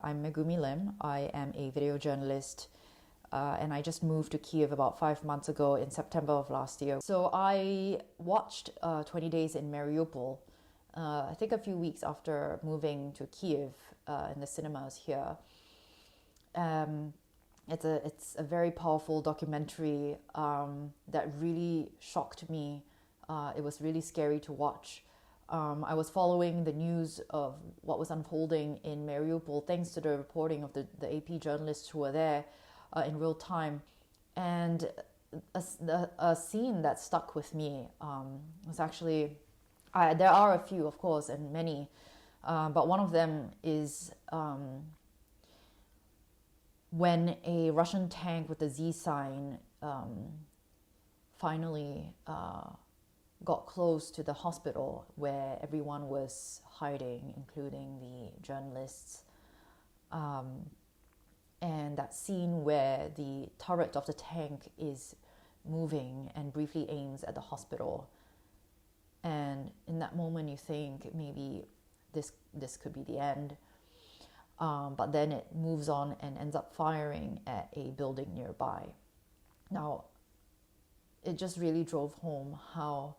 I'm Megumi Lim. I am a video journalist and I just moved to Kyiv about 5 months ago in September of last year. So I watched 20 Days in Mariupol, I think a few weeks after moving to Kyiv in the cinemas here. It's a very powerful documentary that really shocked me. It was really scary to watch. I was following the news of what was unfolding in Mariupol thanks to the reporting of the AP journalists who were there in real time. And a scene that stuck with me was actually, there are a few, of course, and many, but one of them is when a Russian tank with the Z sign finally got close to the hospital where everyone was hiding, including the journalists. And that scene where the turret of the tank is moving and briefly aims at the hospital. And in that moment you think maybe this could be the end. But then it moves on and ends up firing at a building nearby. Now, it just really drove home how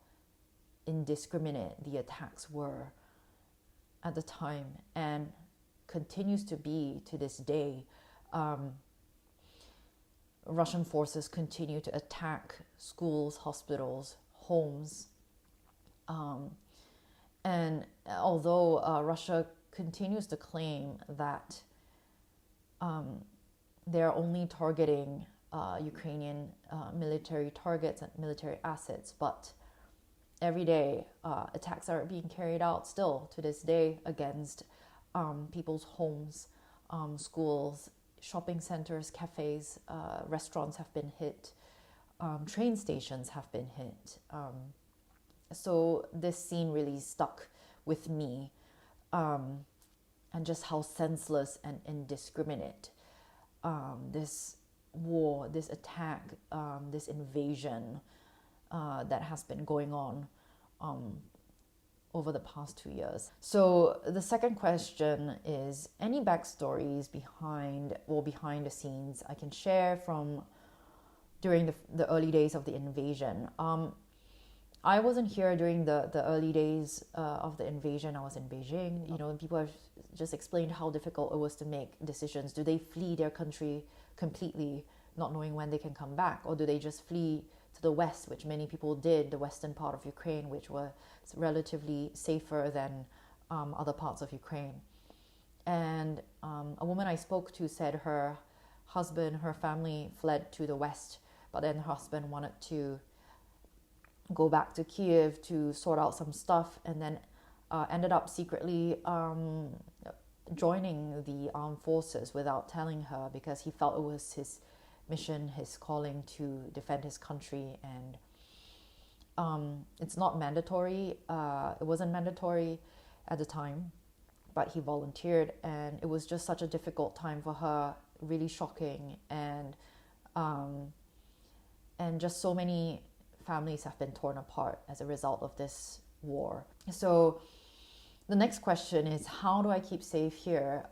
indiscriminate the attacks were at the time and continues to be to this day. Russian forces continue to attack schools, hospitals, homes. And although Russia continues to claim that they're only targeting Ukrainian military targets and military assets, but every day attacks are being carried out still to this day against people's homes, schools, shopping centers, cafes, restaurants have been hit, train stations have been hit. So this scene really stuck with me, and just how senseless and indiscriminate this war, this attack, this invasion that has been going on over the past 2 years. So the second question is any backstories behind the scenes I can share from during the early days of the invasion. I wasn't here during the early days of the invasion. I was in Beijing. You know, people have just explained how difficult it was to make decisions. Do they flee their country completely, not knowing when they can come back? Or do they just flee to the west, which many people did, the western part of Ukraine, which was relatively safer than other parts of Ukraine? And a woman I spoke to said her husband, her family fled to the west, but then her husband wanted to go back to Kyiv to sort out some stuff, and then ended up secretly joining the armed forces without telling her, because he felt it was his mission, his calling to defend his country. And it's not mandatory. It wasn't mandatory at the time, but he volunteered, and it was just such a difficult time for her, really shocking, and just so many families have been torn apart as a result of this war. So the next question is, how do I keep safe here?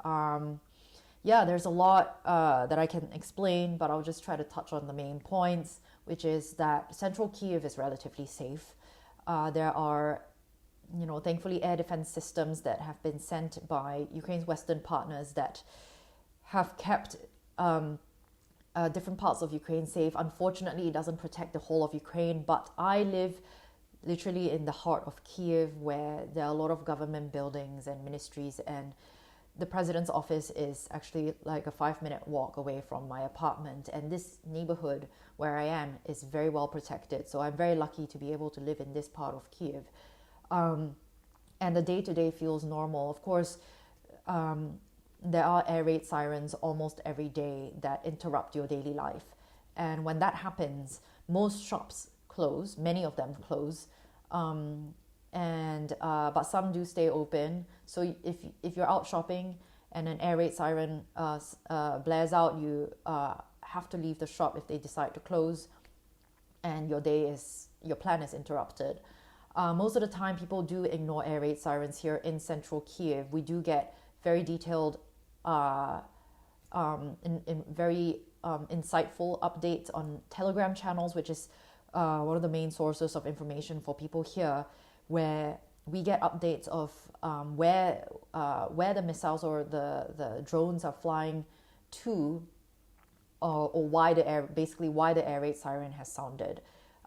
There's a lot that I can explain, but I'll just try to touch on the main points, which is that central Kyiv is relatively safe. There are, thankfully, air defense systems that have been sent by Ukraine's Western partners that have kept different parts of Ukraine safe. Unfortunately, it doesn't protect the whole of Ukraine, but I live literally in the heart of Kyiv, where there are a lot of government buildings and ministries, and the president's office is actually like a 5-minute walk away from my apartment. And this neighborhood where I am is very well protected. So I'm very lucky to be able to live in this part of Kyiv. And the day-to-day feels normal. Of course, there are air raid sirens almost every day that interrupt your daily life. And when that happens, most shops close, many of them close. But some do stay open. So if you're out shopping and an air raid siren blares out, you have to leave the shop if they decide to close, and your plan is interrupted. Most of the time, people do ignore air raid sirens here in central Kyiv. We do get very detailed in very insightful updates on Telegram channels, which is one of the main sources of information for people here, where we get updates of where the missiles or the drones are flying to, or why the air raid siren has sounded.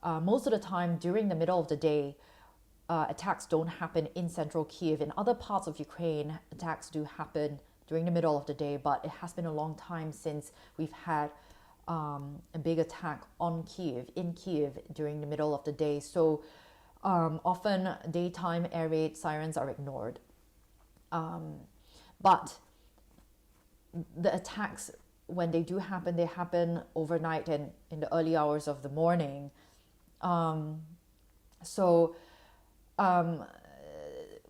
Most of the time during the middle of the day, attacks don't happen in central Kyiv. In other parts of Ukraine, attacks do happen during the middle of the day, but it has been a long time since we've had a big attack in Kyiv during the middle of the day. So often daytime air raid sirens are ignored. But the attacks, when they do happen, they happen overnight and in the early hours of the morning.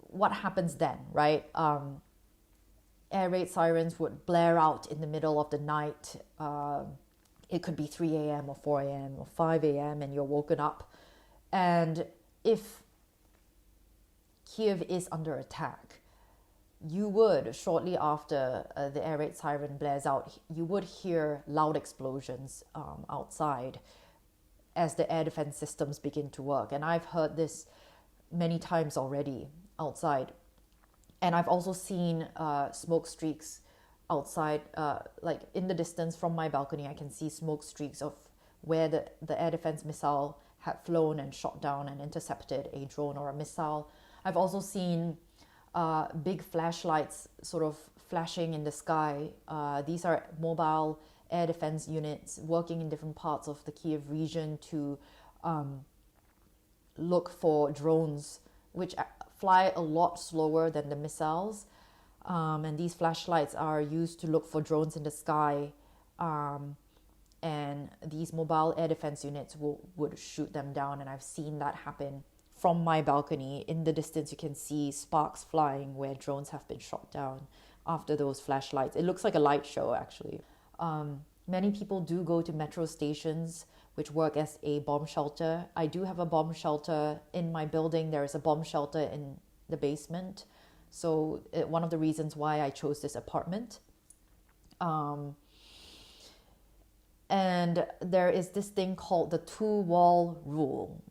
What happens then, right? Air raid sirens would blare out in the middle of the night. It could be 3 a.m. or 4 a.m. or 5 a.m. and you're woken up. And if Kyiv is under attack, you would, shortly after the air raid siren blares out, you would hear loud explosions outside as the air defense systems begin to work. And I've heard this many times already outside. And I've also seen smoke streaks outside, like in the distance from my balcony. I can see smoke streaks of where the air defense missile had flown and shot down and intercepted a drone or a missile. I've also seen big flashlights sort of flashing in the sky. These are mobile air defense units working in different parts of the Kyiv region to look for drones, which fly a lot slower than the missiles. And these flashlights are used to look for drones in the sky. And these mobile air defense units would shoot them down. And I've seen that happen from my balcony. In the distance, you can see sparks flying where drones have been shot down after those flashlights. It looks like a light show, actually. Many people do go to metro stations, which work as a bomb shelter. I do have a bomb shelter in my building. There is a bomb shelter in the basement. So one of the reasons why I chose this apartment. And there is this thing called the two-wall rule.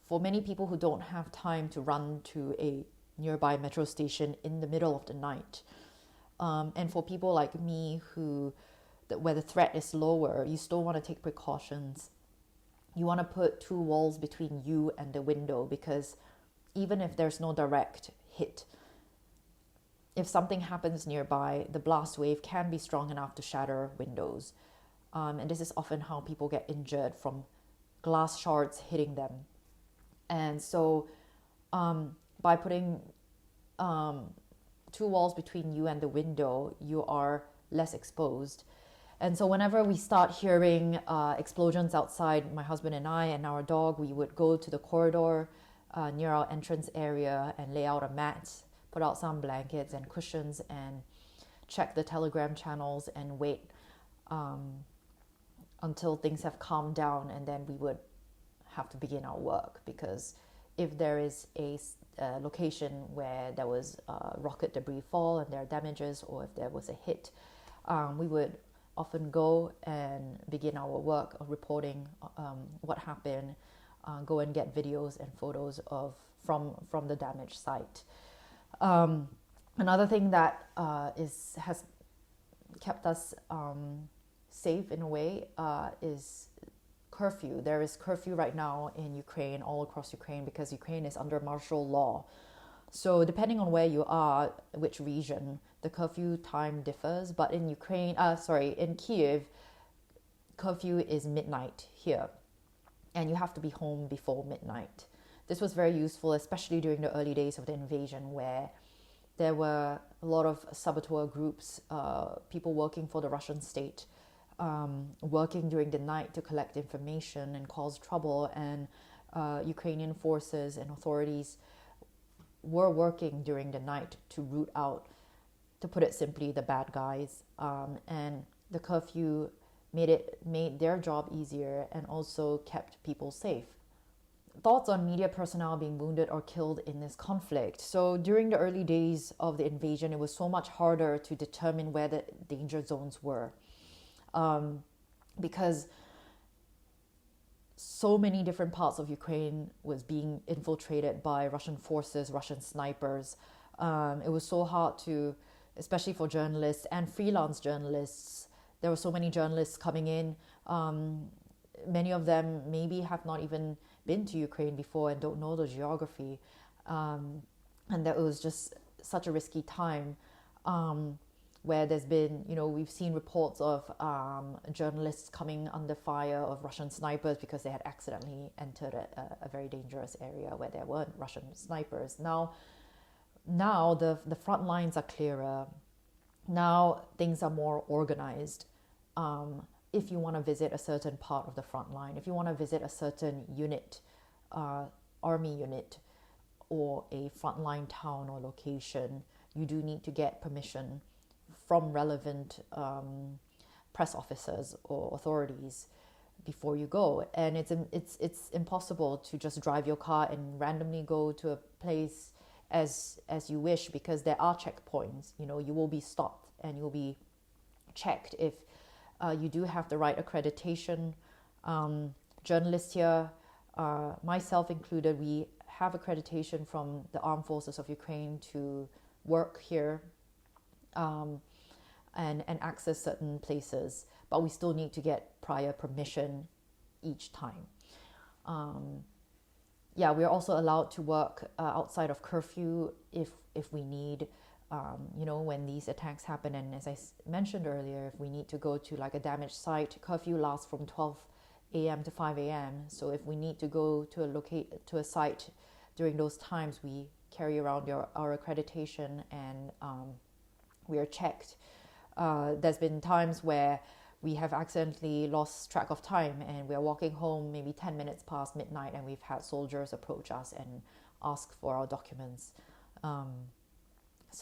For many people who don't have time to run to a nearby metro station in the middle of the night, and for people like me where the threat is lower, you still want to take precautions. You want to put two walls between you and the window, because even if there's no direct hit, if something happens nearby, the blast wave can be strong enough to shatter windows. And this is often how people get injured from glass shards hitting them. And so by putting two walls between you and the window, you are less exposed. And so whenever we start hearing explosions outside, my husband and I and our dog, we would go to the corridor near our entrance area and lay out a mat, put out some blankets and cushions, and check the Telegram channels and wait until things have calmed down, and then we would have to begin our work. Because if there is a location where there was rocket debris fall and there are damages, or if there was a hit, we would often go and begin our work of reporting what happened, go and get videos and photos from the damaged site. Another thing that has kept us safe in a way is curfew. There is curfew right now in Ukraine, all across Ukraine, because Ukraine is under martial law. So depending on where you are, which region, the curfew time differs. But in in Kyiv, curfew is midnight here, and you have to be home before midnight. This was very useful, especially during the early days of the invasion, where there were a lot of saboteur groups, people working for the Russian state, working during the night to collect information and cause trouble, and Ukrainian forces and authorities were working during the night to root out, to put it simply, the bad guys. And the curfew made their job easier and also kept people safe. thoughts on media personnel being wounded or killed in this conflict. So during the early days of the invasion, it was so much harder to determine where the danger zones were, because so many different parts of Ukraine was being infiltrated by Russian forces, Russian snipers. It was so hard to, especially for journalists and freelance journalists. There were so many journalists coming in. Many of them maybe have not even been to Ukraine before and don't know the geography. And that was just such a risky time, where there's been, we've seen reports of journalists coming under fire of Russian snipers because they had accidentally entered a very dangerous area where there weren't Russian snipers. Now the front lines are clearer. Now things are more organized. If you want to visit a certain part of the front line, if you want to visit a certain unit, army unit, or a frontline town or location, you do need to get permission from relevant press officers or authorities before you go. And it's impossible to just drive your car and randomly go to a place as you wish, because there are checkpoints. You will be stopped and you'll be checked if you do have the right accreditation. Journalists here, myself included, we have accreditation from the Armed Forces of Ukraine to work here and access certain places, but we still need to get prior permission each time. We're also allowed to work outside of curfew if we need, when these attacks happen. And as I mentioned earlier, if we need to go to like a damaged site, curfew lasts from 12 a.m. to 5 a.m. So if we need to go to a site during those times, we carry around our accreditation and we are checked. There's been times where we have accidentally lost track of time and we're walking home maybe 10 minutes past midnight, and we've had soldiers approach us and ask for our documents.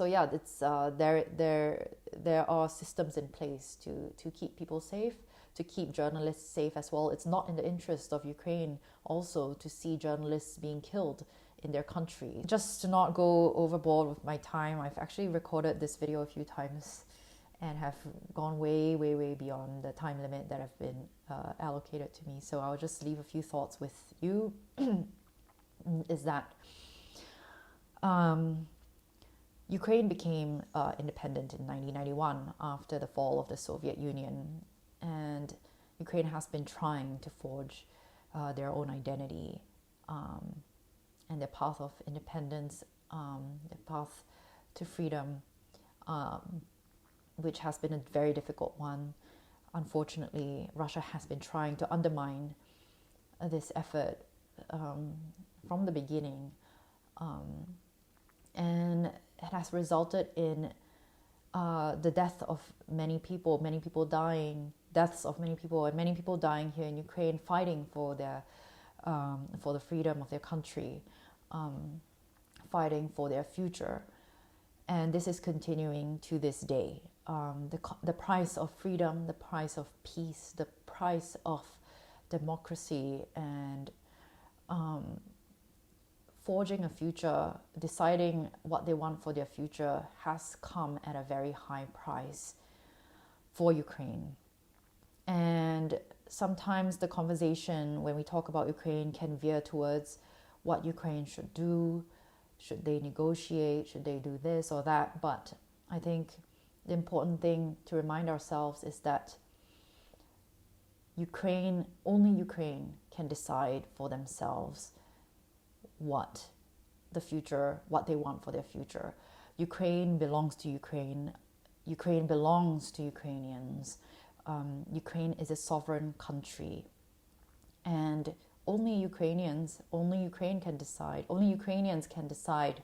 It's there are systems in place to keep people safe, to keep journalists safe as well. It's not in the interest of Ukraine also to see journalists being killed in their country. Just to not go overboard with my time, I've actually recorded this video a few times and have gone way, way, way beyond the time limit that have been allocated to me. So I'll just leave a few thoughts with you. Is that Ukraine became independent in 1991 after the fall of the Soviet Union, and Ukraine has been trying to forge their own identity and their path of independence, their path to freedom, which has been a very difficult one. Unfortunately, Russia has been trying to undermine this effort from the beginning, and it has resulted in the death of many people dying, deaths of many people, and many people dying here in Ukraine, fighting for the freedom of their country, fighting for their future. And this is continuing to this day. The price of freedom, the price of peace, the price of democracy, and forging a future, deciding what they want for their future, has come at a very high price for Ukraine. And sometimes the conversation when we talk about Ukraine can veer towards what Ukraine should do. Should they negotiate? Should they do this or that? But I think the important thing to remind ourselves is that only Ukraine can decide for themselves what they want for their future. Ukraine belongs to Ukraine. Ukraine belongs to Ukrainians. Ukraine is a sovereign country. And only Ukrainians can decide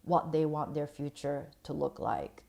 what they want their future to look like.